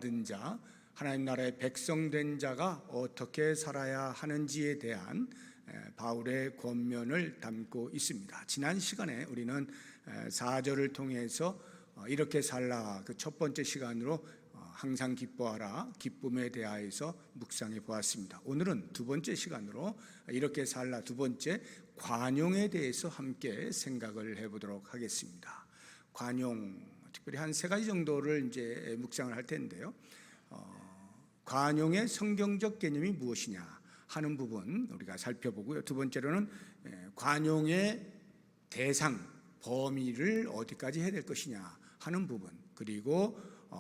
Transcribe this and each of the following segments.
받은 자, 하나님 나라의 백성 된 자가 어떻게 살아야 하는지에 대한 바울의 권면을 담고 있습니다. 지난 시간에 우리는 4절을 통해서 이렇게 살라, 그 첫 번째 시간으로 항상 기뻐하라, 기쁨에 대하여서 묵상해 보았습니다. 오늘은 두 번째 시간으로 이렇게 살라, 두 번째 관용에 대해서 함께 생각을 해보도록 하겠습니다. 관용, 특별히 한 세 가지 정도를 이제 묵상을 할 텐데요. 관용의 성경적 개념이 무엇이냐 하는 부분 우리가 살펴보고요. 두 번째로는 관용의 대상, 범위를 어디까지 해야 될 것이냐 하는 부분, 그리고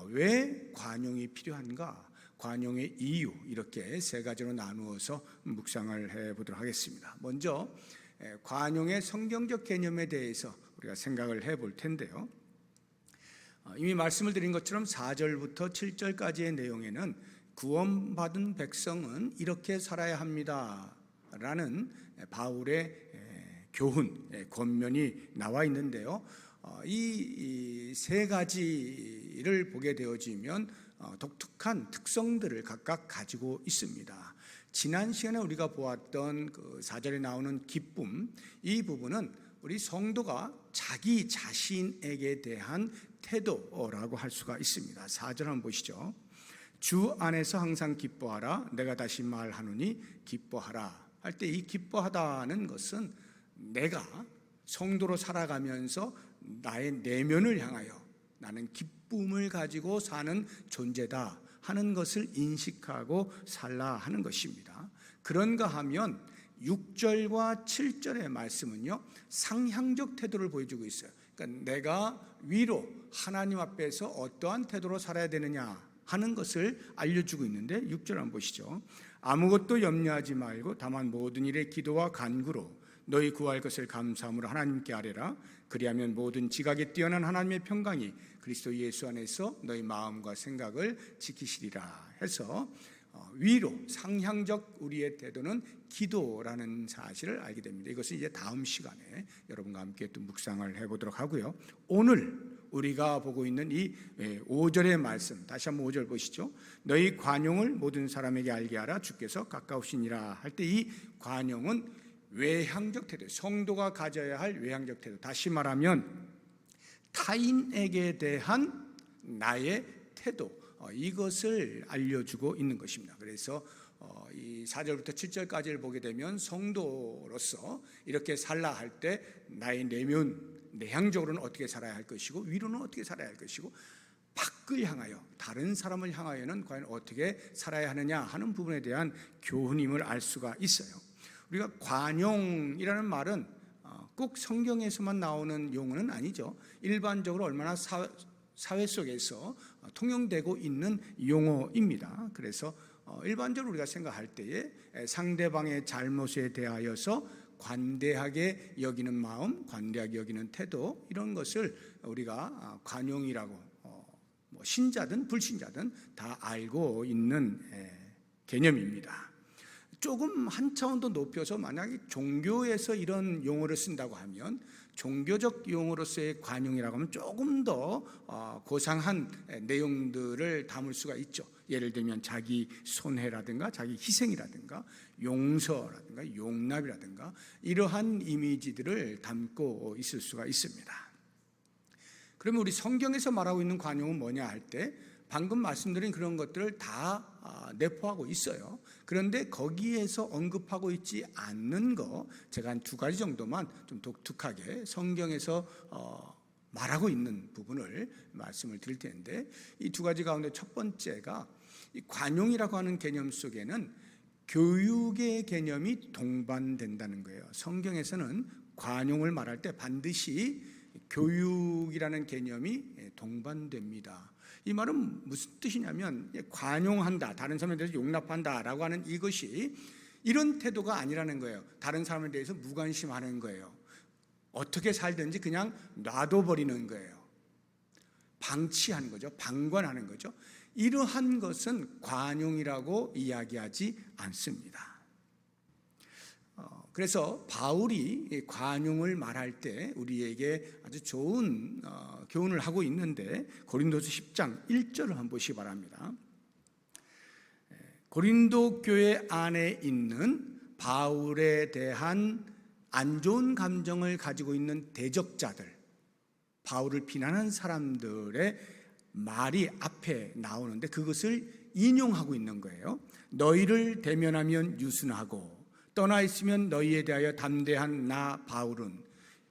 왜 관용이 필요한가, 관용의 이유, 이렇게 세 가지로 나누어서 묵상을 해보도록 하겠습니다. 먼저 관용의 성경적 개념에 대해서 우리가 생각을 해볼 텐데요. 이미 말씀을 드린 것처럼 4절부터 7절까지의 내용에는 구원받은 백성은 이렇게 살아야 합니다 라는 바울의 교훈, 권면이 나와 있는데요. 이 세 가지를 보게 되어지면 독특한 특성들을 각각 가지고 있습니다. 지난 시간에 우리가 보았던 그 4절에 나오는 기쁨, 이 부분은 우리 성도가 자기 자신에게 대한 태도라고 할 수가 있습니다. 4절 한번 보시죠. 주 안에서 항상 기뻐하라, 내가 다시 말하노니 기뻐하라 할 때 이 기뻐하다는 것은 내가 성도로 살아가면서 나의 내면을 향하여 나는 기쁨을 가지고 사는 존재다 하는 것을 인식하고 살라 하는 것입니다. 그런가 하면 6절과 7절의 말씀은요, 상향적 태도를 보여주고 있어요. 그러니까 내가 위로 하나님 앞에서 어떠한 태도로 살아야 되느냐 하는 것을 알려주고 있는데, 6절 한번 보시죠. 아무것도 염려하지 말고 다만 모든 일에 기도와 간구로 너희 구할 것을 감사함으로 하나님께 아뢰라. 그리하면 모든 지각에 뛰어난 하나님의 평강이 그리스도 예수 안에서 너희 마음과 생각을 지키시리라 해서 위로 상향적 우리의 태도는 기도라는 사실을 알게 됩니다. 이것은 이제 다음 시간에 여러분과 함께 또 묵상을 해보도록 하고요. 오늘 우리가 보고 있는 이 5절의 말씀, 다시 한번 5절 보시죠. 너희 관용을 모든 사람에게 알게 하라, 주께서 가까우시니라 할 때 이 관용은 외향적 태도, 성도가 가져야 할 외향적 태도, 다시 말하면 타인에게 대한 나의 태도, 이것을 알려주고 있는 것입니다. 그래서 이 4절부터 7절까지를 보게 되면 성도로서 이렇게 살라 할 때 나의 내향적으로는 어떻게 살아야 할 것이고 위로는 어떻게 살아야 할 것이고 밖을 향하여 다른 사람을 향하여는 과연 어떻게 살아야 하느냐 하는 부분에 대한 교훈임을 알 수가 있어요. 우리가 관용이라는 말은 꼭 성경에서만 나오는 용어는 아니죠. 일반적으로 얼마나 사회 속에서 통용되고 있는 용어입니다. 그래서 일반적으로 우리가 생각할 때에 상대방의 잘못에 대하여서 관대하게 여기는 마음, 관대하게 여기는 태도, 이런 것을 우리가 관용이라고 신자든 불신자든 다 알고 있는 개념입니다. 조금 한 차원 더 높여서 만약에 종교에서 이런 용어를 쓴다고 하면 종교적 용어로서의 관용이라고 하면 조금 더 고상한 내용들을 담을 수가 있죠. 예를 들면 자기 손해라든가 자기 희생이라든가 용서라든가 용납이라든가 이러한 이미지들을 담고 있을 수가 있습니다. 그러면 우리 성경에서 말하고 있는 관용은 뭐냐 할 때 방금 말씀드린 그런 것들을 다 내포하고 있어요. 그런데 거기에서 언급하고 있지 않는 거, 제가 한 두 가지 정도만 좀 독특하게 성경에서 말하고 있는 부분을 말씀을 드릴 텐데, 이 두 가지 가운데 첫 번째가 이 관용이라고 하는 개념 속에는 교육의 개념이 동반된다는 거예요. 성경에서는 관용을 말할 때 반드시 교육이라는 개념이 동반됩니다. 이 말은 무슨 뜻이냐면 관용한다, 다른 사람에 대해서 용납한다라고 하는 이것이 이런 태도가 아니라는 거예요. 다른 사람에 대해서 무관심하는 거예요. 어떻게 살든지 그냥 놔둬버리는 거예요. 방치하는 거죠. 방관하는 거죠. 이러한 것은 관용이라고 이야기하지 않습니다. 그래서 바울이 관용을 말할 때 우리에게 아주 좋은 교훈을 하고 있는데 고린도서 10장 1절을 한번 보시기 바랍니다. 고린도 교회 안에 있는 바울에 대한 안 좋은 감정을 가지고 있는 대적자들, 바울을 비난한 사람들의 말이 앞에 나오는데 그것을 인용하고 있는 거예요. 너희를 대면하면 유순하고 떠나 있으면 너희에 대하여 담대한 나 바울은,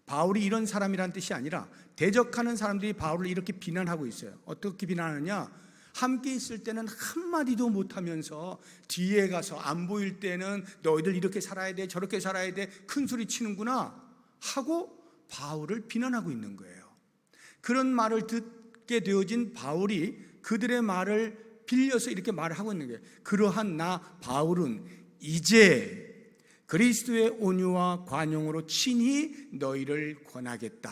바울이 이런 사람이란 뜻이 아니라 대적하는 사람들이 바울을 이렇게 비난하고 있어요. 어떻게 비난하느냐? 함께 있을 때는 한마디도 못하면서 뒤에 가서 안 보일 때는 너희들 이렇게 살아야 돼, 저렇게 살아야 돼, 큰 소리 치는구나 하고 바울을 비난하고 있는 거예요. 그런 말을 듣게 되어진 바울이 그들의 말을 빌려서 이렇게 말을 하고 있는 거예요. 그러한 나 바울은 이제 그리스도의 온유와 관용으로 친히 너희를 권하겠다,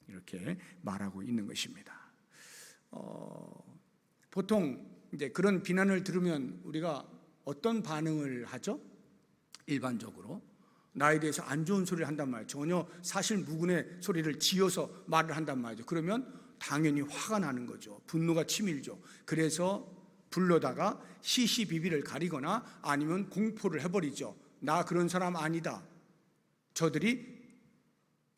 이렇게 말하고 있는 것입니다. 보통 이제 그런 비난을 들으면 우리가 어떤 반응을 하죠? 일반적으로 나에 대해서 안 좋은 소리를 한단 말이에요. 전혀 사실 무근의 소리를 지어서 말을 한단 말이죠. 그러면 당연히 화가 나는 거죠. 분노가 치밀죠. 그래서 불러다가 시시비비를 가리거나 아니면 공포를 해버리죠. 나 그런 사람 아니다, 저들이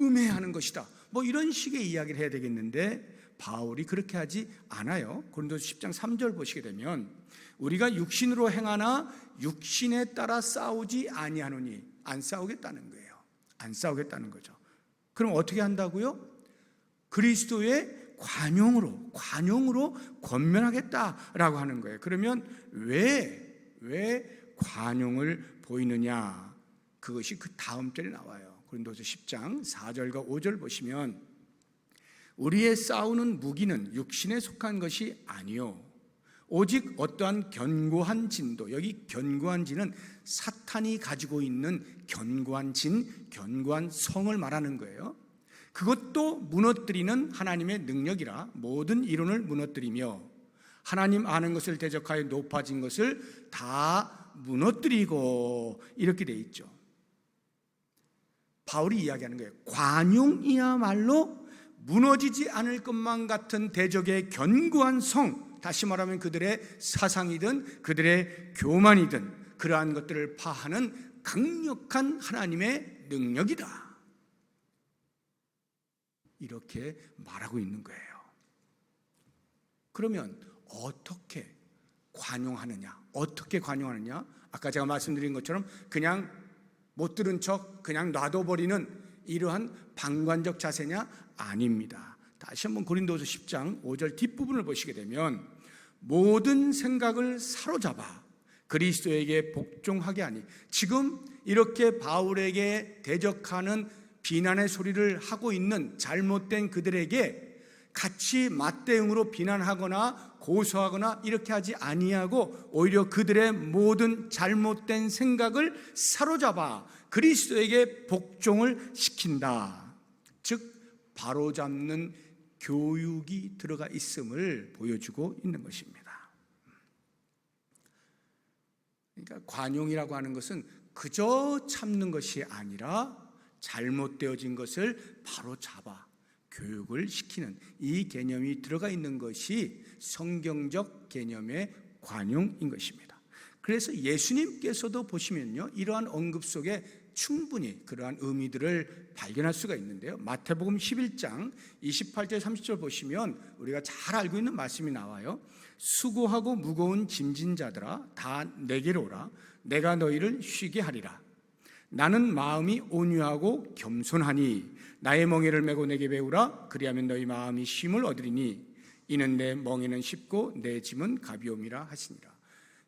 음해하는 것이다, 뭐 이런 식의 이야기를 해야 되겠는데 바울이 그렇게 하지 않아요. 고린도서 10장 3절 보시게 되면 우리가 육신으로 행하나 육신에 따라 싸우지 아니하노니, 안 싸우겠다는 거예요. 안 싸우겠다는 거죠. 그럼 어떻게 한다고요? 그리스도의 관용으로 권면하겠다라고 하는 거예요. 그러면 왜 관용을 보이느냐? 그것이 그 다음 절에 나와요. 고린도서 10장 4절과 5절 보시면 우리의 싸우는 무기는 육신에 속한 것이 아니요 오직 어떠한 견고한 진도, 여기 견고한 진은 사탄이 가지고 있는 견고한 진, 견고한 성을 말하는 거예요. 그것도 무너뜨리는 하나님의 능력이라 모든 이론을 무너뜨리며 하나님 아는 것을 대적하여 높아진 것을 다 무너뜨리고, 이렇게 돼 있죠. 바울이 이야기하는 거예요. 관용이야말로 무너지지 않을 것만 같은 대적의 견고한 성, 다시 말하면 그들의 사상이든 그들의 교만이든 그러한 것들을 파하는 강력한 하나님의 능력이다, 이렇게 말하고 있는 거예요. 그러면 어떻게 관용하느냐? 어떻게 관용하느냐? 아까 제가 말씀드린 것처럼 그냥 못 들은 척 그냥 놔둬버리는 이러한 방관적 자세냐? 아닙니다. 다시 한번 고린도서 10장 5절 뒷부분을 보시게 되면 모든 생각을 사로잡아 그리스도에게 복종하게 하니, 지금 이렇게 바울에게 대적하는 비난의 소리를 하고 있는 잘못된 그들에게 같이 맞대응으로 비난하거나 고소하거나 이렇게 하지 아니하고 오히려 그들의 모든 잘못된 생각을 사로잡아 그리스도에게 복종을 시킨다. 즉 바로잡는 교육이 들어가 있음을 보여주고 있는 것입니다. 그러니까 관용이라고 하는 것은 그저 참는 것이 아니라 잘못되어진 것을 바로 잡아 교육을 시키는 이 개념이 들어가 있는 것이 성경적 개념의 관용인 것입니다. 그래서 예수님께서도 보시면요, 이러한 언급 속에 충분히 그러한 의미들을 발견할 수가 있는데요. 마태복음 11장 28절 30절 보시면 우리가 잘 알고 있는 말씀이 나와요. 수고하고 무거운 짐진 자들아 다 내게로 오라. 내가 너희를 쉬게 하리라. 나는 마음이 온유하고 겸손하니 나의 멍에를 메고 내게 배우라. 그리하면 너희 마음이 쉼을 얻으리니 이는 내 멍에는 쉽고 내 짐은 가벼움이라 하시니라.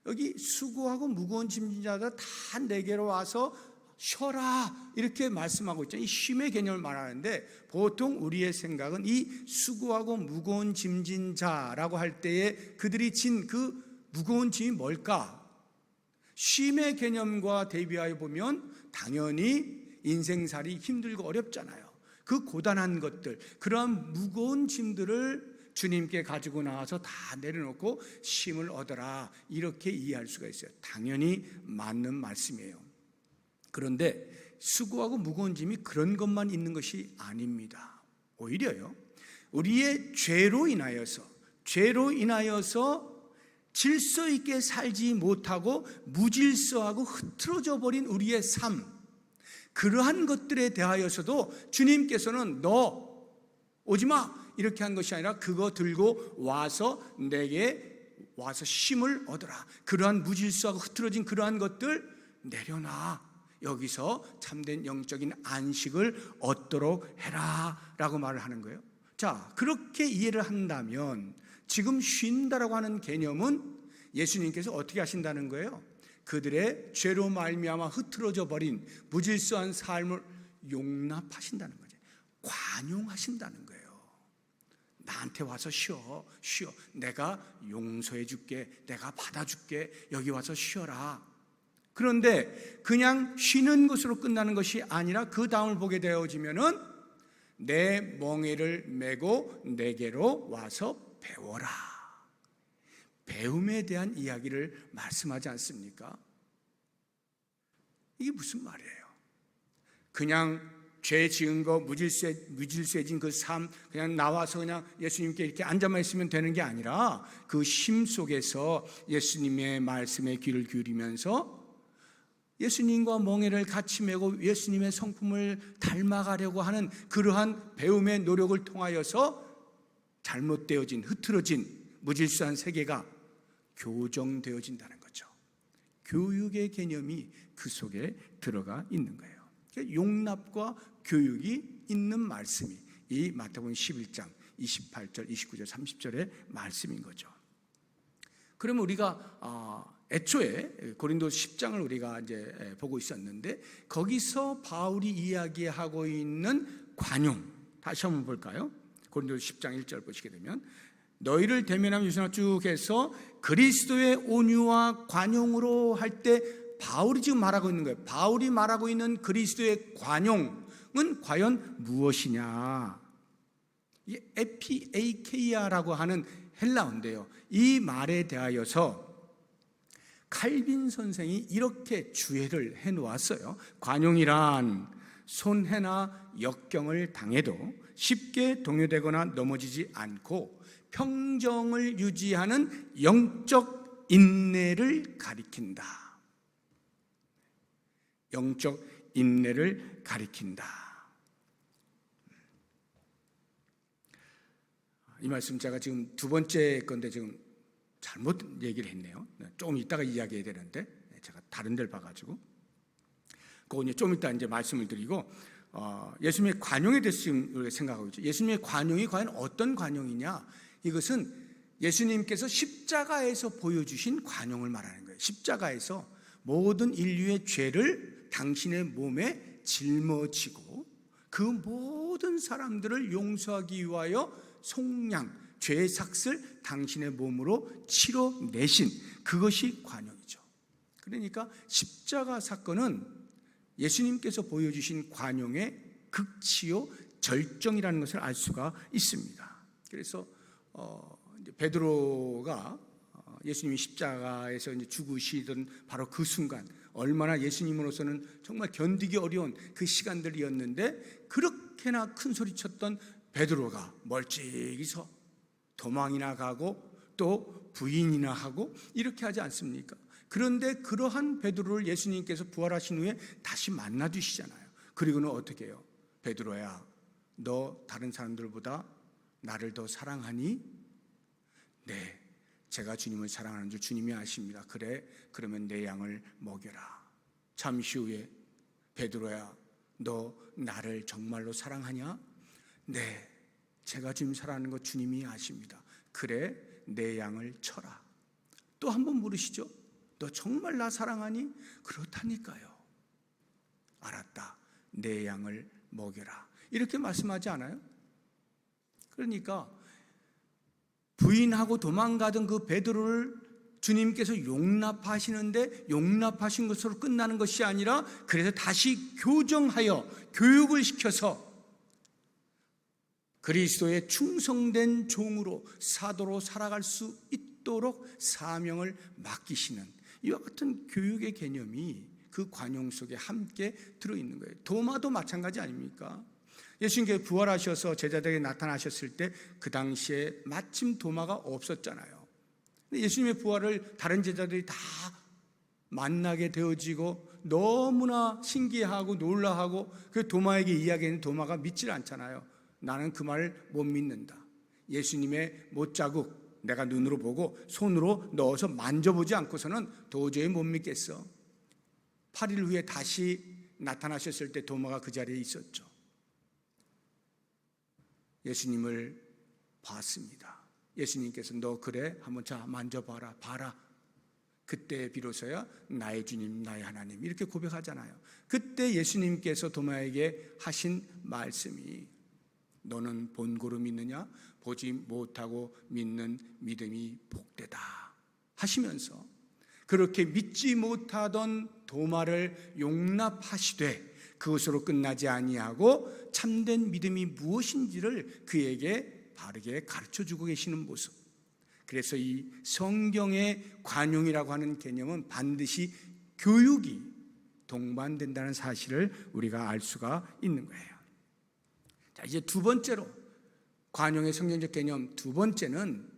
여기 수고하고 무거운 짐진 자들 다 내게로 와서 쉬어라, 이렇게 말씀하고 있죠. 이 쉼의 개념을 말하는데 보통 우리의 생각은 이 수고하고 무거운 짐진 자라고 할 때에 그들이 진 그 무거운 짐이 뭘까? 쉼의 개념과 대비하여 보면 당연히 인생살이 힘들고 어렵잖아요. 그 고단한 것들, 그러한 무거운 짐들을 주님께 가지고 나와서 다 내려놓고 쉼을 얻어라, 이렇게 이해할 수가 있어요. 당연히 맞는 말씀이에요. 그런데 수고하고 무거운 짐이 그런 것만 있는 것이 아닙니다. 오히려요, 우리의 죄로 인하여서 질서 있게 살지 못하고 무질서하고 흐트러져 버린 우리의 삶, 그러한 것들에 대하여서도 주님께서는 너 오지마 이렇게 한 것이 아니라 그거 들고 와서 내게 와서 쉼을 얻어라. 그러한 무질서하고 흐트러진 그러한 것들 내려놔. 여기서 참된 영적인 안식을 얻도록 해라 라고 말을 하는 거예요. 자, 그렇게 이해를 한다면 지금 쉰다라고 하는 개념은 예수님께서 어떻게 하신다는 거예요? 그들의 죄로 말미암아 흐트러져 버린 무질서한 삶을 용납하신다는 거죠. 관용하신다는 거예요. 나한테 와서 쉬어. 내가 용서해 줄게. 내가 받아줄게. 여기 와서 쉬어라. 그런데 그냥 쉬는 것으로 끝나는 것이 아니라 그 다음을 보게 되어지면은 내 멍에를 메고 내게로 와서 배워라. 배움에 대한 이야기를 말씀하지 않습니까? 이게 무슨 말이에요? 그냥 죄 지은 거 무질서해진 그 삶 그냥 나와서 그냥 예수님께 이렇게 앉아만 있으면 되는 게 아니라 그 심 속에서 예수님의 말씀에 귀를 기울이면서 예수님과 멍에를 같이 메고 예수님의 성품을 닮아가려고 하는 그러한 배움의 노력을 통하여서 잘못되어진 흐트러진 무질서한 세계가 교정되어진다는 거죠. 교육의 개념이 그 속에 들어가 있는 거예요. 용납과 교육이 있는 말씀이 이 마태복음 11장 28절, 29절, 30절의 말씀인 거죠. 그러면 우리가 애초에 고린도서 10장을 우리가 이제 보고 있었는데 거기서 바울이 이야기하고 있는 관용 다시 한번 볼까요? 고린도서 10장 1절 보시게 되면 너희를 대면하며 유선하 쭉 해서 그리스도의 온유와 관용으로 할 때 바울이 지금 말하고 있는 거예요. 바울이 말하고 있는 그리스도의 관용은 과연 무엇이냐? 이 에피에이케이아라고 하는 헬라어인데요. 이 말에 대하여서 칼빈 선생이 이렇게 주해를 해놓았어요. 관용이란 손해나 역경을 당해도 쉽게 동요되거나 넘어지지 않고 평정을 유지하는 영적 인내를 가리킨다. 영적 인내를 가리킨다. 이 말씀 제가 지금 두 번째 건데 지금 잘못 얘기를 했네요. 조금 이따가 이야기해야 되는데 제가 다른 데를 봐가지고 그거 좀 이따 이제 말씀을 드리고 예수님의 관용에 대해서 지금 우리가 생각하고 있죠. 예수님의 관용이 과연 어떤 관용이냐? 이것은 예수님께서 십자가에서 보여주신 관용을 말하는 거예요. 십자가에서 모든 인류의 죄를 당신의 몸에 짊어지고 그 모든 사람들을 용서하기 위하여 속량, 죄의 삭을 당신의 몸으로 치러내신 그것이 관용이죠. 그러니까 십자가 사건은 예수님께서 보여주신 관용의 극치요 절정이라는 것을 알 수가 있습니다. 그래서 이제 베드로가 예수님이 십자가에서 이제 죽으시던 바로 그 순간 얼마나 예수님으로서는 정말 견디기 어려운 그 시간들이었는데 그렇게나 큰 소리 쳤던 베드로가 멀찍이 서 도망이나 가고 또 부인이나 하고 이렇게 하지 않습니까? 그런데 그러한 베드로를 예수님께서 부활하신 후에 다시 만나 주시잖아요. 그리고는 어떻게 해요? 베드로야, 너 다른 사람들보다 나를 더 사랑하니? 네, 제가 주님을 사랑하는 줄 주님이 아십니다. 그래, 그러면 내 양을 먹여라. 잠시 후에 베드로야, 너 나를 정말로 사랑하냐? 네, 제가 주님 사랑하는 거 주님이 아십니다. 그래, 내 양을 쳐라. 또 한 번 물으시죠. 너 정말 나 사랑하니? 그렇다니까요. 알았다. 내 양을 먹여라. 이렇게 말씀하지 않아요? 그러니까 부인하고 도망가던 그 베드로를 주님께서 용납하시는데 용납하신 것으로 끝나는 것이 아니라 그래서 다시 교정하여 교육을 시켜서 그리스도의 충성된 종으로 사도로 살아갈 수 있도록 사명을 맡기시는 이와 같은 교육의 개념이 그 관용 속에 함께 들어있는 거예요. 도마도 마찬가지 아닙니까? 예수님께서 부활하셔서 제자들에게 나타나셨을 때 그 당시에 마침 도마가 없었잖아요. 근데 예수님의 부활을 다른 제자들이 다 만나게 되어지고 너무나 신기해하고 놀라하고 그 도마에게 이야기하는 도마가 믿질 않잖아요. 나는 그 말을 못 믿는다. 예수님의 못자국 내가 눈으로 보고 손으로 넣어서 만져보지 않고서는 도저히 못 믿겠어. 8일 후에 다시 나타나셨을 때 도마가 그 자리에 있었죠. 예수님을 봤습니다. 예수님께서 너 그래? 한번 자 만져봐라. 봐라. 그때 비로소야 나의 주님 나의 하나님 이렇게 고백하잖아요. 그때 예수님께서 도마에게 하신 말씀이 너는 본고로 믿느냐? 보지 못하고 믿는 믿음이 복되다 하시면서 그렇게 믿지 못하던 도마를 용납하시되 그것으로 끝나지 아니하고 참된 믿음이 무엇인지를 그에게 바르게 가르쳐주고 계시는 모습. 그래서 이 성경의 관용이라고 하는 개념은 반드시 교육이 동반된다는 사실을 우리가 알 수가 있는 거예요. 자, 이제 두 번째로 관용의 성경적 개념 두 번째는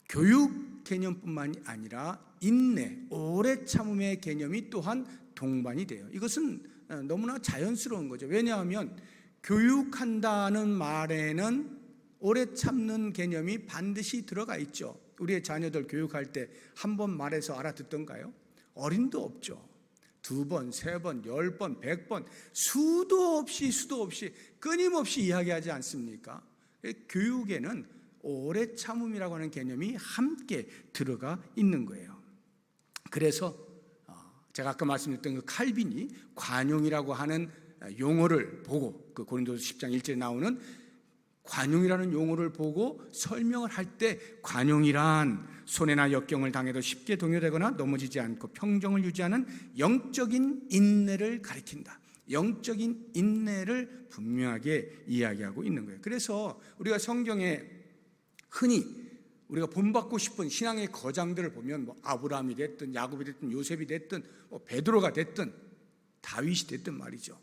교육 개념뿐만이 아니라 인내, 오래 참음의 개념이 또한 동반이 돼요. 이것은 너무나 자연스러운 거죠. 왜냐하면 교육한다는 말에는 오래 참는 개념이 반드시 들어가 있죠. 우리의 자녀들 교육할 때 한 번 말해서 알아듣던가요? 어림도 없죠. 2번, 3번, 10번, 100번 수도 없이 끊임없이 이야기하지 않습니까? 교육에는 오래 참음이라고 하는 개념이 함께 들어가 있는 거예요. 그래서 제가 아까 말씀드렸던 그 칼빈이 관용이라고 하는 용어를 보고 그 고린도서 10장 1절에 나오는 관용이라는 용어를 보고 설명을 할 때 관용이란 손해나 역경을 당해도 쉽게 동요되거나 넘어지지 않고 평정을 유지하는 영적인 인내를 가리킨다. 영적인 인내를 분명하게 이야기하고 있는 거예요. 그래서 우리가 성경에 흔히 우리가 본받고 싶은 신앙의 거장들을 보면 뭐 아브라함이 됐든 야곱이 됐든 요셉이 됐든 뭐 베드로가 됐든 다윗이 됐든 말이죠.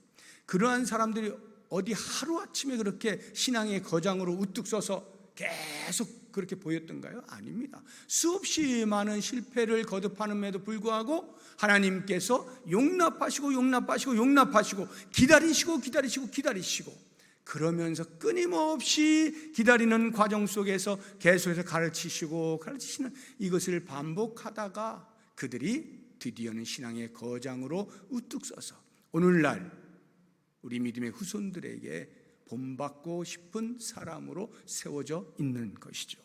그러한 사람들이 어디 하루아침에 그렇게 신앙의 거장으로 우뚝 서서 계속 그렇게 보였던가요? 아닙니다. 수없이 많은 실패를 거듭하는데도 불구하고 하나님께서 용납하시고 기다리시고 그러면서 끊임없이 기다리는 과정 속에서 계속해서 가르치시는 이것을 반복하다가 그들이 드디어는 신앙의 거장으로 우뚝 서서 오늘날 우리 믿음의 후손들에게 본받고 싶은 사람으로 세워져 있는 것이죠.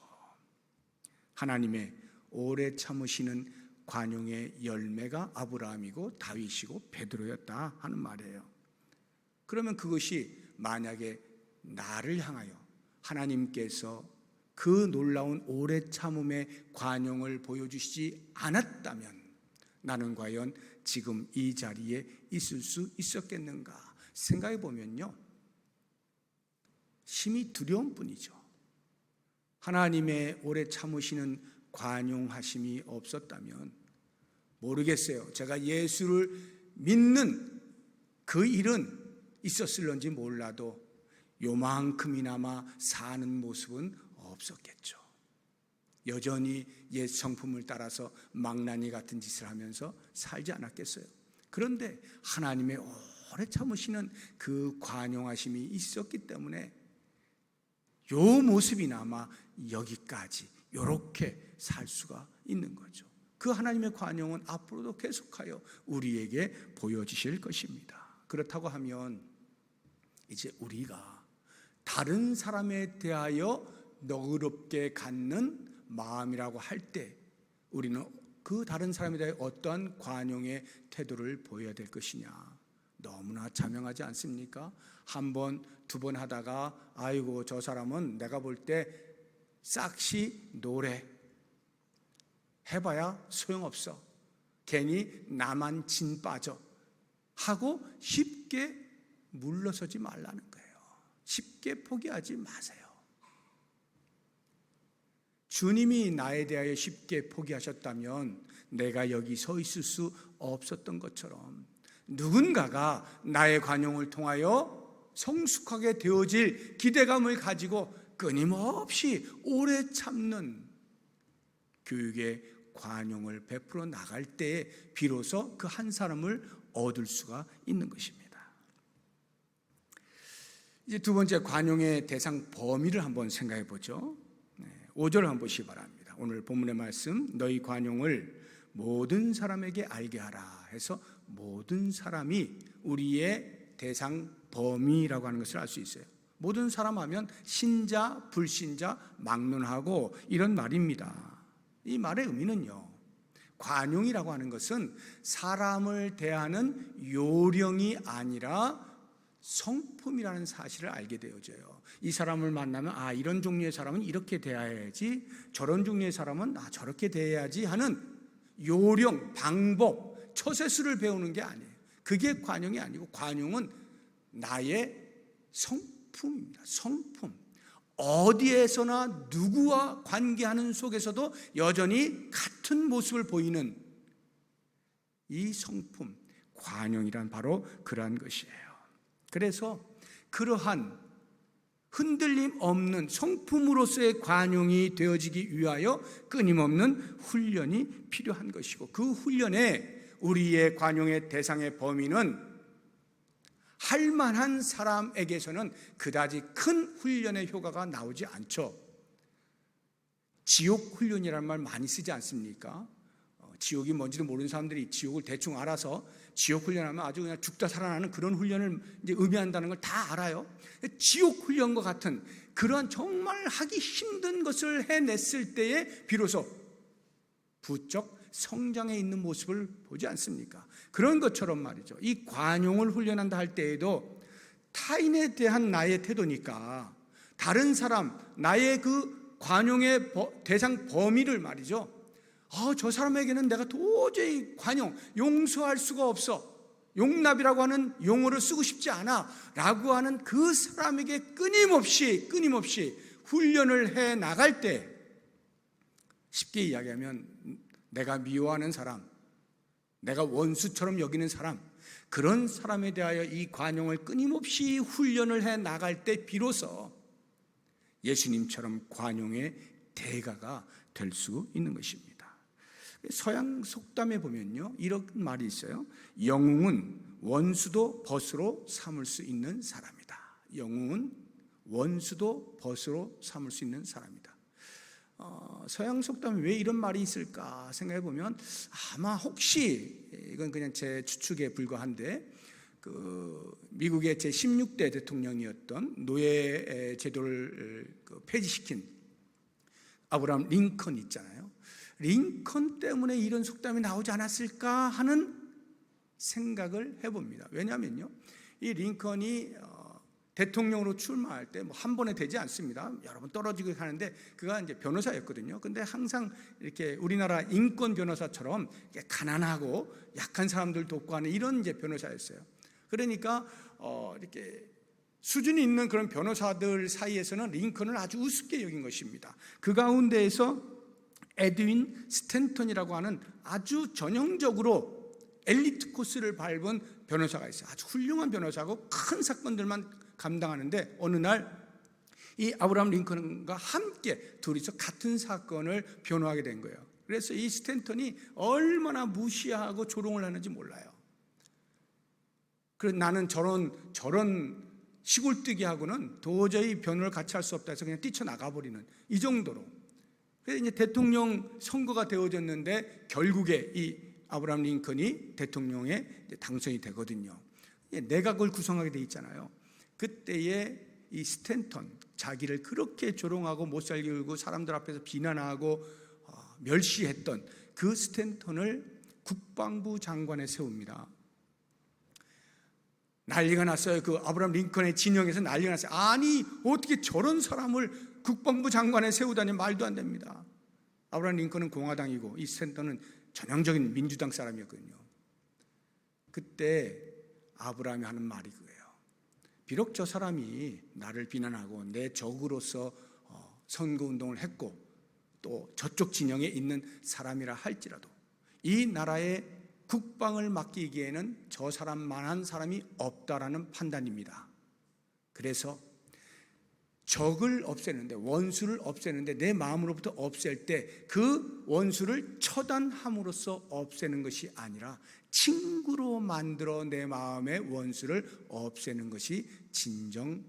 하나님의 오래 참으시는 관용의 열매가 아브라함이고 다윗이고 베드로였다 하는 말이에요. 그러면 그것이 만약에 나를 향하여 하나님께서 그 놀라운 오래 참음의 관용을 보여주시지 않았다면 나는 과연 지금 이 자리에 있을 수 있었겠는가 생각해 보면요, 심히 두려운 뿐이죠. 하나님의 오래 참으시는 관용하심이 없었다면 모르겠어요. 제가 예수를 믿는 그 일은 있었을런지 몰라도 요만큼이나마 사는 모습은 없었겠죠. 여전히 옛 성품을 따라서 망나니 같은 짓을 하면서 살지 않았겠어요. 그런데 하나님의 오래 참으시는 그 관용하심이 있었기 때문에 요 모습이나마 여기까지 이렇게 살 수가 있는 거죠. 그 하나님의 관용은 앞으로도 계속하여 우리에게 보여주실 것입니다. 그렇다고 하면 이제 우리가 다른 사람에 대하여 너그럽게 갖는 마음이라고 할 때 우리는 그 다른 사람에 대해 어떠한 관용의 태도를 보여야 될 것이냐, 너무나 자명하지 않습니까? 한 번, 두 번 하다가 아이고 저 사람은 내가 볼 때 싹시 노래 해봐야 소용없어, 괜히 나만 진 빠져 하고 쉽게 물러서지 말라는 거예요. 쉽게 포기하지 마세요. 주님이 나에 대하여 쉽게 포기하셨다면 내가 여기 서 있을 수 없었던 것처럼 누군가가 나의 관용을 통하여 성숙하게 되어질 기대감을 가지고 끊임없이 오래 참는 교육의 관용을 베풀어 나갈 때에 비로소 그 한 사람을 얻을 수가 있는 것입니다. 이제 두 번째, 관용의 대상 범위를 한번 생각해 보죠. 5절 한번 보시기 바랍니다. 오늘 본문의 말씀, 너희 관용을 모든 사람에게 알게 하라 해서 모든 사람이 우리의 대상 범위라고 하는 것을 알 수 있어요. 모든 사람 하면 신자, 불신자, 막론하고 이런 말입니다. 이 말의 의미는요, 관용이라고 하는 것은 사람을 대하는 요령이 아니라 성품이라는 사실을 알게 되어져요. 이 사람을 만나면 이런 종류의 사람은 이렇게 대해야지, 저런 종류의 사람은 저렇게 대해야지 하는 요령, 방법, 처세술을 배우는 게 아니에요. 그게 관용이 아니고 관용은 나의 성품입니다. 성품. 어디에서나 누구와 관계하는 속에서도 여전히 같은 모습을 보이는 이 성품, 관용이란 바로 그러한 것이에요. 그래서 그러한 흔들림 없는 성품으로서의 관용이 되어지기 위하여 끊임없는 훈련이 필요한 것이고, 그 훈련에 우리의 관용의 대상의 범위는 할 만한 사람에게서는 그다지 큰 훈련의 효과가 나오지 않죠. 지옥 훈련이라는 말 많이 쓰지 않습니까? 지옥이 뭔지도 모르는 사람들이 지옥을 대충 알아서 지옥 훈련하면 아주 그냥 죽다 살아나는 그런 훈련을 이제 의미한다는 걸 다 알아요. 지옥 훈련과 같은 그런 정말 하기 힘든 것을 해냈을 때에 비로소 부쩍 성장해 있는 모습을 보지 않습니까? 그런 것처럼 말이죠. 이 관용을 훈련한다 할 때에도 타인에 대한 나의 태도니까 다른 사람, 나의 그 관용의 대상 범위를 말이죠. 저 사람에게는 내가 도저히 관용, 용서할 수가 없어, 용납이라고 하는 용어를 쓰고 싶지 않아 라고 하는 그 사람에게 끊임없이 훈련을 해 나갈 때, 쉽게 이야기하면 내가 미워하는 사람, 내가 원수처럼 여기는 사람, 그런 사람에 대하여 이 관용을 끊임없이 훈련을 해 나갈 때 비로소 예수님처럼 관용의 대가가 될 수 있는 것입니다. 서양 속담에 보면요, 이런 말이 있어요. 영웅은 원수도 벗으로 삼을 수 있는 사람이다. 영웅은 원수도 벗으로 삼을 수 있는 사람이다. 서양 속담에 왜 이런 말이 있을까 생각해 보면, 아마 혹시 이건 그냥 제 추측에 불과한데, 미국의 제 16대 대통령이었던 노예 제도를 폐지시킨 아브라함 링컨 있잖아요. 링컨 때문에 이런 속담이 나오지 않았을까 하는 생각을 해봅니다. 왜냐하면요, 이 링컨이 대통령으로 출마할 때 한 번에 되지 않습니다. 여러 번 떨어지고 하는데, 그가 이제 변호사였거든요. 근데 항상 이렇게 우리나라 인권 변호사처럼 가난하고 약한 사람들 돕고 하는 이런 이제 변호사였어요. 그러니까 이렇게 수준이 있는 그런 변호사들 사이에서는 링컨을 아주 우습게 여긴 것입니다. 그 가운데에서 에드윈 스탠턴이라고 하는 아주 전형적으로 엘리트 코스를 밟은 변호사가 있어요. 아주 훌륭한 변호사고 큰 사건들만 감당하는데, 어느 날 이 아브라함 링컨과 함께 둘이서 같은 사건을 변호하게 된 거예요. 그래서 이 스탠턴이 얼마나 무시하고 조롱을 하는지 몰라요. 그래서 나는 저런 시골뜨기하고는 도저히 변호를 같이 할 수 없다 해서 그냥 뛰쳐나가 버리는, 이 정도로. 그래서 이제 대통령 선거가 되어졌는데 결국에 이 아브라함 링컨이 대통령에 당선이 되거든요. 내각을 구성하게 돼 있잖아요. 그때에 이 스탠턴, 자기를 그렇게 조롱하고 못살게 굴고 사람들 앞에서 비난하고 멸시했던 그 스탠턴을 국방부 장관에 세웁니다. 난리가 났어요. 그 아브라함 링컨의 진영에서 난리가 났어요. 아니, 어떻게 저런 사람을 국방부 장관에 세우다니, 말도 안 됩니다. 아브라함 링컨은 공화당이고 이 스탠턴은 전형적인 민주당 사람이었거든요. 그때 아브라함이 하는 말이 그거예요. 비록 저 사람이 나를 비난하고 내 적으로서 선거운동을 했고 또 저쪽 진영에 있는 사람이라 할지라도 이 나라의 국방을 맡기기에는 저 사람만한 사람이 없다라는 판단입니다. 그래서 적을 없애는데, 원수를 없애는데, 내 마음으로부터 없앨 때 그 원수를 처단함으로써 없애는 것이 아니라 친구로 만들어 내 마음의 원수를 없애는 것이 진정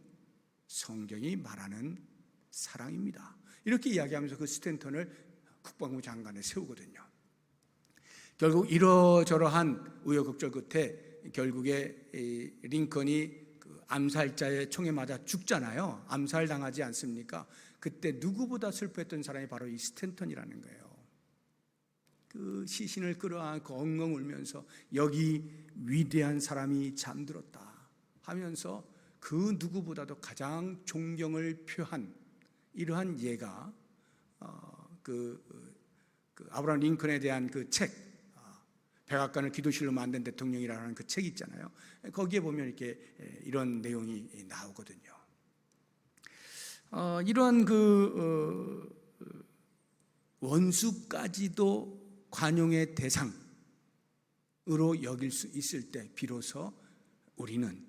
성경이 말하는 사랑입니다. 이렇게 이야기하면서 그 스탠턴을 국방부 장관에 세우거든요. 결국 이러저러한 우여곡절 끝에 결국에 링컨이 암살자의 총에 맞아 죽잖아요. 암살당하지 않습니까? 그때 누구보다 슬퍼했던 사람이 바로 이 스탠턴이라는 거예요. 그 시신을 끌어안고 엉엉 울면서 여기 위대한 사람이 잠들었다 하면서 그 누구보다도 가장 존경을 표한 이러한 예가 아브라함 링컨에 대한 그 책, 백악관을 기도실로 만든 대통령이라는 그 책이 있잖아요. 거기에 보면 이렇게 이런 내용이 나오거든요. 이러한 원수까지도 관용의 대상으로 여길 수 있을 때 비로소 우리는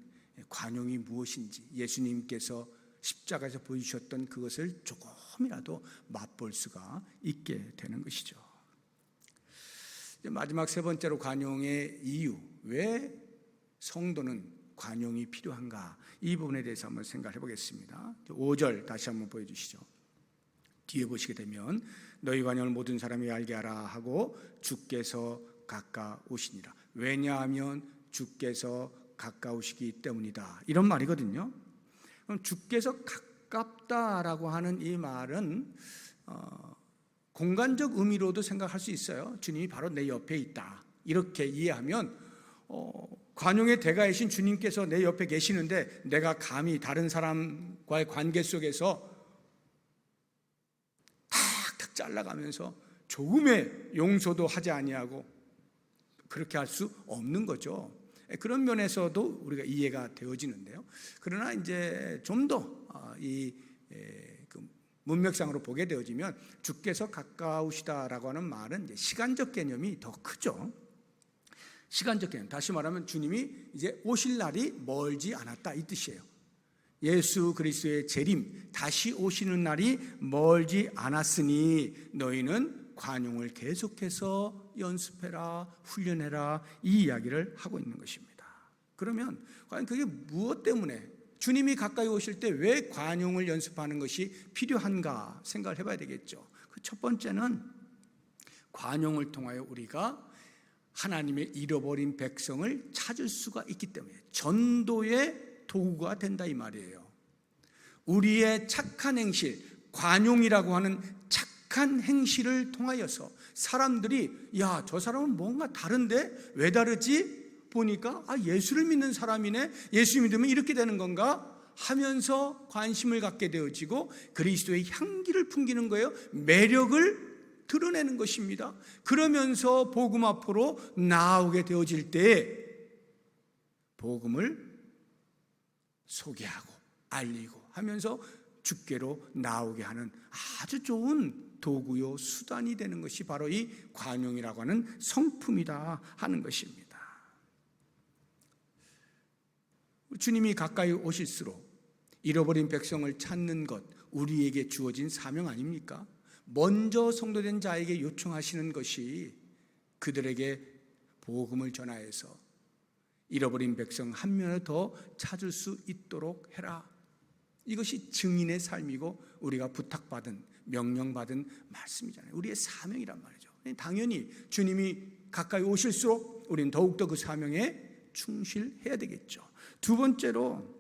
관용이 무엇인지 예수님께서 십자가에서 보여주셨던 그것을 조금이라도 맛볼 수가 있게 되는 것이죠. 마지막 세 번째로 관용의 이유, 왜 성도는 관용이 필요한가, 이 부분에 대해서 한번 생각해 보겠습니다. 5절 다시 한번 보여주시죠. 뒤에 보시게 되면 너희 관용을 모든 사람이 알게 하라 하고 주께서 가까우시니라. 왜냐하면 주께서 가까우시기 때문이다, 이런 말이거든요. 그럼 주께서 가깝다라고 하는 이 말은 공간적 의미로도 생각할 수 있어요. 주님이 바로 내 옆에 있다, 이렇게 이해하면 관용의 대가이신 주님께서 내 옆에 계시는데 내가 감히 다른 사람과의 관계 속에서 탁탁 잘라가면서 조금의 용서도 하지 아니하고 그렇게 할 수 없는 거죠. 그런 면에서도 우리가 이해가 되어지는데요. 그러나 이제 좀 더 문맥상으로 보게 되어지면 주께서 가까우시다라고 하는 말은 이제 시간적 개념이 더 크죠. 시간적 개념, 다시 말하면 주님이 이제 오실 날이 멀지 않았다, 이 뜻이에요. 예수 그리스도의 재림, 다시 오시는 날이 멀지 않았으니 너희는 관용을 계속해서 연습해라, 훈련해라, 이 이야기를 하고 있는 것입니다. 그러면 과연 그게 무엇 때문에, 주님이 가까이 오실 때 왜 관용을 연습하는 것이 필요한가 생각을 해봐야 되겠죠. 그 첫 번째는 관용을 통하여 우리가 하나님의 잃어버린 백성을 찾을 수가 있기 때문에 전도의 도구가 된다, 이 말이에요. 우리의 착한 행실, 관용이라고 하는 착한 행실을 통하여서 사람들이 야, 저 사람은 뭔가 다른데 왜 다르지? 보니까 예수를 믿는 사람이네, 예수 믿으면 이렇게 되는 건가 하면서 관심을 갖게 되어지고 그리스도의 향기를 풍기는 거예요. 매력을 드러내는 것입니다. 그러면서 복음 앞으로 나오게 되어질 때 복음을 소개하고 알리고 하면서 주께로 나오게 하는 아주 좋은 도구요 수단이 되는 것이 바로 이 관용이라고 하는 성품이다 하는 것입니다. 주님이 가까이 오실수록 잃어버린 백성을 찾는 것, 우리에게 주어진 사명 아닙니까? 먼저 성도된 자에게 요청하시는 것이 그들에게 복음을 전하여서 잃어버린 백성 한 명을 더 찾을 수 있도록 해라. 이것이 증인의 삶이고 우리가 부탁받은, 명령받은 말씀이잖아요. 우리의 사명이란 말이죠. 당연히 주님이 가까이 오실수록 우리는 더욱더 그 사명에 충실해야 되겠죠. 두 번째로,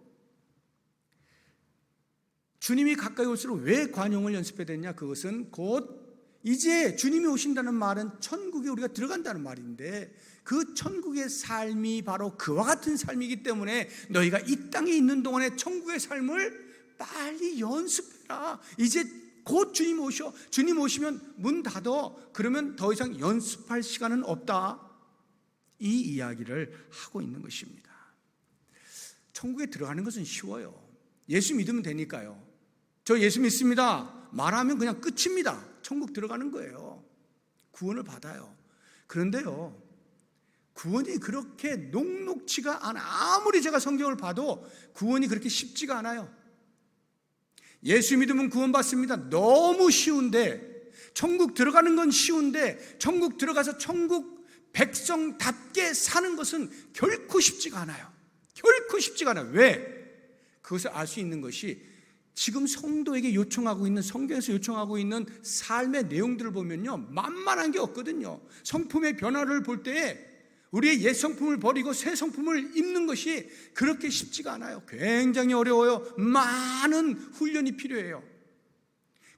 주님이 가까이 올수록 왜 관용을 연습해야 되냐? 그것은 곧 이제 주님이 오신다는 말은 천국에 우리가 들어간다는 말인데 그 천국의 삶이 바로 그와 같은 삶이기 때문에 너희가 이 땅에 있는 동안에 천국의 삶을 빨리 연습해라. 이제 곧 주님 오셔. 주님 오시면 문 닫어. 그러면 더 이상 연습할 시간은 없다. 이 이야기를 하고 있는 것입니다. 천국에 들어가는 것은 쉬워요. 예수 믿으면 되니까요. 저 예수 믿습니다 말하면 그냥 끝입니다. 천국 들어가는 거예요. 구원을 받아요. 그런데요, 구원이 그렇게 녹록지가 않아. 아무리 제가 성경을 봐도 구원이 그렇게 쉽지가 않아요. 예수 믿으면 구원받습니다. 너무 쉬운데, 천국 들어가는 건 쉬운데, 천국 들어가서 천국 백성답게 사는 것은 결코 쉽지가 않아요. 결코 쉽지가 않아요. 왜? 그것을 알 수 있는 것이 지금 성도에게 요청하고 있는, 성경에서 요청하고 있는 삶의 내용들을 보면요, 만만한 게 없거든요. 성품의 변화를 볼 때에 우리의 옛 성품을 버리고 새 성품을 입는 것이 그렇게 쉽지가 않아요. 굉장히 어려워요. 많은 훈련이 필요해요.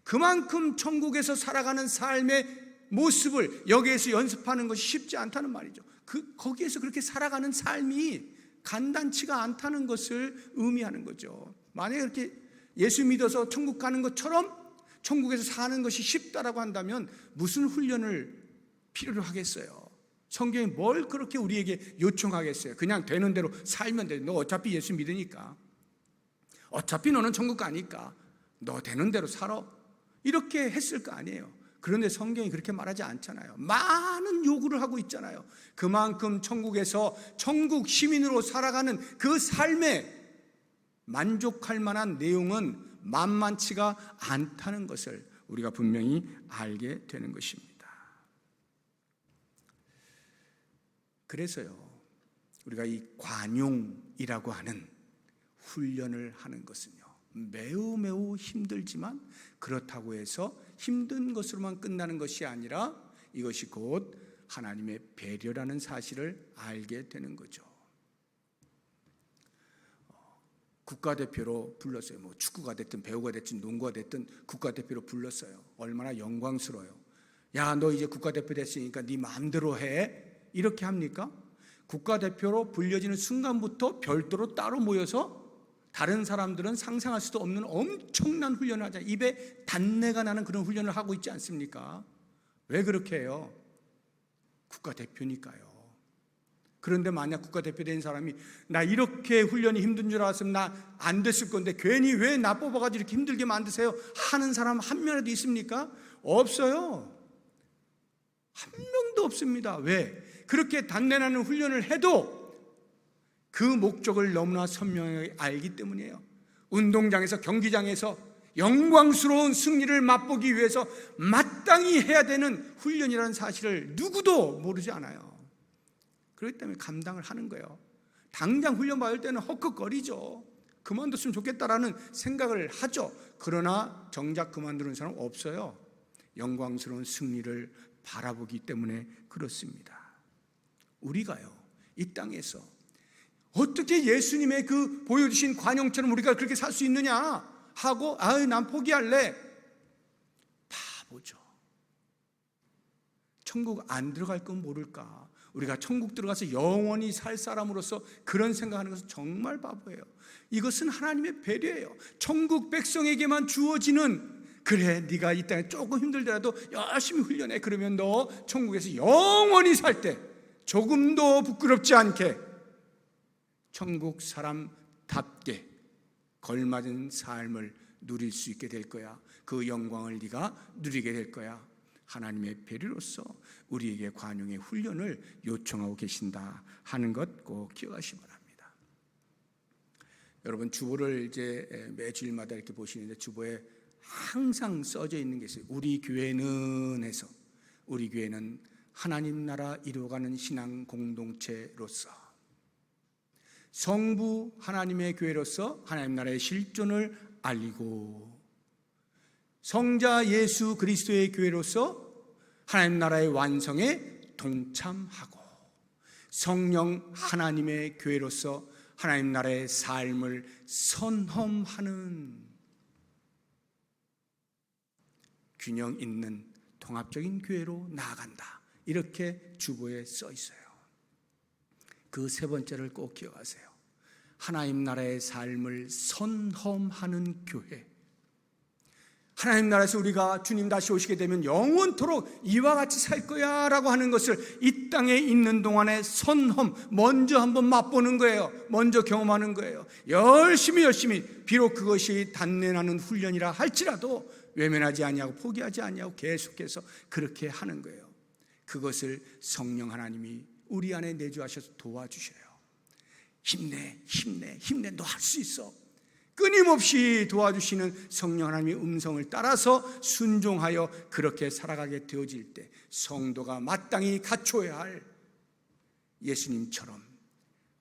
그만큼 천국에서 살아가는 삶의 모습을 여기에서 연습하는 것이 쉽지 않다는 말이죠. 거기에서 그렇게 살아가는 삶이 간단치가 않다는 것을 의미하는 거죠. 만약에 그렇게 예수 믿어서 천국 가는 것처럼 천국에서 사는 것이 쉽다라고 한다면 무슨 훈련을 필요로 하겠어요? 성경이 뭘 그렇게 우리에게 요청하겠어요? 그냥 되는 대로 살면 돼. 너 어차피 예수 믿으니까, 어차피 너는 천국 가니까 너 되는 대로 살아, 이렇게 했을 거 아니에요. 그런데 성경이 그렇게 말하지 않잖아요. 많은 요구를 하고 있잖아요. 그만큼 천국에서 천국 시민으로 살아가는 그 삶에 만족할 만한 내용은 만만치가 않다는 것을 우리가 분명히 알게 되는 것입니다. 그래서요, 우리가 이 관용이라고 하는 훈련을 하는 것은요, 매우 힘들지만 그렇다고 해서 힘든 것으로만 끝나는 것이 아니라 이것이 곧 하나님의 배려라는 사실을 알게 되는 거죠. 국가대표로 불렀어요. 뭐 축구가 됐든 배우가 됐든 농구가 됐든 국가대표로 불렀어요. 얼마나 영광스러워요. 야, 너 이제 국가대표 됐으니까 네 마음대로 해, 이렇게 합니까? 국가대표로 불려지는 순간부터 별도로 따로 모여서 다른 사람들은 상상할 수도 없는 엄청난 훈련을 하자. 입에 단내가 나는 그런 훈련을 하고 있지 않습니까? 왜 그렇게 해요? 국가대표니까요. 그런데 만약 국가대표 된 사람이 나 이렇게 훈련이 힘든 줄 알았으면 나 안 됐을 건데 괜히 왜 나 뽑아가지고 이렇게 힘들게 만드세요? 하는 사람 한 명이라도 있습니까? 없어요. 한 명도 없습니다. 왜? 그렇게 단내나는 훈련을 해도 그 목적을 너무나 선명하게 알기 때문이에요. 운동장에서, 경기장에서 영광스러운 승리를 맛보기 위해서 마땅히 해야 되는 훈련이라는 사실을 누구도 모르지 않아요. 그렇기 때문에 감당을 하는 거예요. 당장 훈련 받을 때는 헉헉거리죠. 그만뒀으면 좋겠다라는 생각을 하죠. 그러나 정작 그만두는 사람 없어요. 영광스러운 승리를 바라보기 때문에 그렇습니다. 우리가요, 이 땅에서 어떻게 예수님의 그 보여주신 관용처럼 우리가 그렇게 살 수 있느냐 하고 난 포기할래. 바보죠. 천국 안 들어갈 건 모를까? 우리가 천국 들어가서 영원히 살 사람으로서 그런 생각하는 것은 정말 바보예요. 이것은 하나님의 배려예요. 천국 백성에게만 주어지는, 그래 네가 이 땅에 조금 힘들더라도 열심히 훈련해. 그러면 너 천국에서 영원히 살 때 조금도 부끄럽지 않게 천국 사람답게 걸맞은 삶을 누릴 수 있게 될 거야. 그 영광을 네가 누리게 될 거야. 하나님의 배려로서 우리에게 관용의 훈련을 요청하고 계신다 하는 것 꼭 기억하시기 바랍니다. 여러분, 주보를 이제 매주일마다 이렇게 보시는데 주보에 항상 써져 있는 게 있어요. 우리 교회는 해서, 우리 교회는 하나님 나라 이루어가는 신앙 공동체로서, 성부 하나님의 교회로서 하나님 나라의 실존을 알리고, 성자 예수 그리스도의 교회로서 하나님 나라의 완성에 동참하고, 성령 하나님의 교회로서 하나님 나라의 삶을 선험하는 균형 있는 통합적인 교회로 나아간다. 이렇게 주보에 써 있어요. 그 세 번째를 꼭 기억하세요. 하나님 나라의 삶을 선험하는 교회. 하나님 나라에서 우리가 주님 다시 오시게 되면 영원토록 이와 같이 살 거야 라고 하는 것을 이 땅에 있는 동안에 선험, 먼저 한번 맛보는 거예요. 먼저 경험하는 거예요. 열심히 비록 그것이 단내나는 훈련이라 할지라도 외면하지 아니하고 포기하지 아니하고 계속해서 그렇게 하는 거예요. 그것을 성령 하나님이 우리 안에 내주하셔서 도와주셔요. 힘내, 힘내, 힘내. 너 할 수 있어. 끊임없이 도와주시는 성령 하나님의 음성을 따라서 순종하여 그렇게 살아가게 되어질 때 성도가 마땅히 갖춰야 할 예수님처럼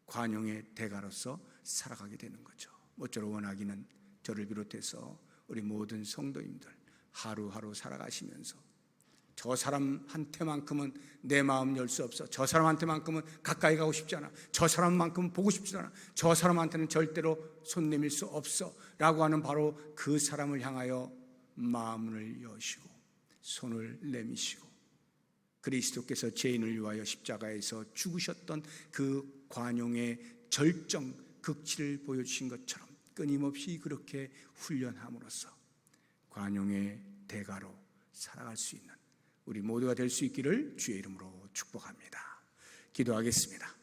관용의 대가로서 살아가게 되는 거죠. 모쪼록 원하기는 저를 비롯해서 우리 모든 성도님들 하루하루 살아가시면서 저 사람한테만큼은 내 마음 열 수 없어. 저 사람한테만큼은 가까이 가고 싶지 않아. 저 사람만큼은 보고 싶지 않아. 저 사람한테는 절대로 손 내밀 수 없어 라고 하는 바로 그 사람을 향하여 마음을 여시고 손을 내미시고 그리스도께서 죄인을 위하여 십자가에서 죽으셨던 그 관용의 절정 극치를 보여주신 것처럼 끊임없이 그렇게 훈련함으로써 관용의 대가로 살아갈 수 있는 우리 모두가 될 수 있기를 주의 이름으로 축복합니다. 기도하겠습니다.